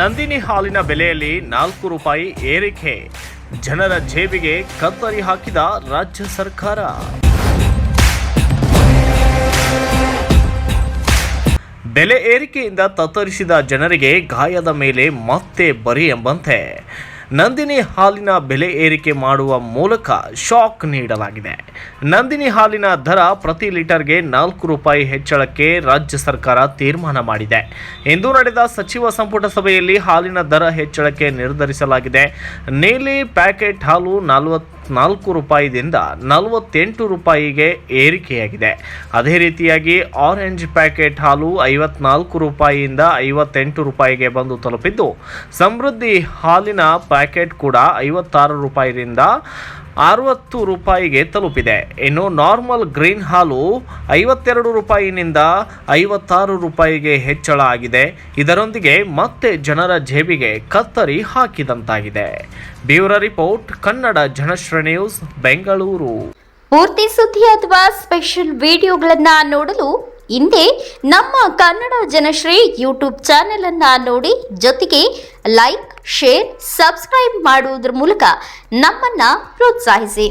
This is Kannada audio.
ನಂದಿನಿ ಹಾಲಿನ ಬೆಲೆಯಲ್ಲಿ 4 ರೂಪಾಯಿ ಏರಿಕೆ, ಜನರ ಜೇಬಿಗೆ ಕತ್ತರಿ ಹಾಕಿದ ರಾಜ್ಯ ಸರ್ಕಾರ. ಬೆಲೆ ಏರಿಕೆಯಿಂದ ತತ್ತರಿಸಿದ ಜನರಿಗೆ ಗಾಯದ ಮೇಲೆ ಮತ್ತೆ ಬರಿ ಎಂಬಂತೆ ನಂದಿನಿ ಹಾಲಿನ ಬೆಲೆ ಏರಿಕೆ ಮಾಡುವ ಮೂಲಕ ಶಾಕ್ ನೀಡಲಾಗಿದೆ. ನಂದಿನಿ ಹಾಲಿನ ದರ ಪ್ರತಿ ಲೀಟರ್ಗೆ 4 ರೂಪಾಯಿ ಹೆಚ್ಚಳಕ್ಕೆ ರಾಜ್ಯ ಸರ್ಕಾರ ತೀರ್ಮಾನ ಮಾಡಿದೆ. ಇಂದು ನಡೆದ ಸಚಿವ ಸಂಪುಟ ಸಭೆಯಲ್ಲಿ ಹಾಲಿನ ದರ ಹೆಚ್ಚಳಕ್ಕೆ ನಿರ್ಧರಿಸಲಾಗಿದೆ. ನೀಲಿ ಪ್ಯಾಕೆಟ್ ಹಾಲು 44 ರೂಪಾಯಿದಿಂದ 48 ರೂಪಾಯಿಗೆ ಏರಿಕೆಯಾಗಿದೆ. ಅದೇ ರೀತಿಯಾಗಿ ಆರೆಂಜ್ ಪ್ಯಾಕೆಟ್ ಹಾಲು 54 ರೂಪಾಯಿಯಿಂದ 58 ರೂಪಾಯಿಗೆ ಬಂದು ತಲುಪಿದ್ದು, ಸಮೃದ್ಧಿ ಹಾಲಿನ ಪ್ಯಾಕೆಟ್ ಕೂಡ 56 ರೂಪಾಯಿಯಿಂದ 60 ರೂಪಾಯಿಗೆ ತಲುಪಿದೆ. ಇನ್ನು ನಾರ್ಮಲ್ ಗ್ರೀನ್ ಹಾಲು 52 ರೂಪಾಯಿನಿಂದ 56 ರೂಪಾಯಿಗೆ ಹೆಚ್ಚಳ ಆಗಿದೆ. ಇದರೊಂದಿಗೆ ಮತ್ತೆ ಜನರ ಜೇಬಿಗೆ ಕತ್ತರಿ ಹಾಕಿದಂತಾಗಿದೆ. Bureau report, Kannada Janashree news, Bengaluru. ಪೂರ್ತಿ ಸುದ್ದಿ ಅಥವಾ ಸ್ಪೆಷಲ್ ವಿಡಿಯೋಗಳನ್ನು ನೋಡಲು ಹಿಂದೆ ನಮ್ಮ ಕನ್ನಡ ಜನಶ್ರೀ ಯೂಟ್ಯೂಬ್ ಚಾನೆಲ್ ಅನ್ನ ನೋಡಿ, ಜೊತೆಗೆ ಲೈಕ್, ಶೇರ್, ಸಬ್ಸ್ಕ್ರೈಬ್ ಮಾಡುವುದರ ಮೂಲಕ ನಮ್ಮನ್ನ ಪ್ರೋತ್ಸಾಹಿಸಿ.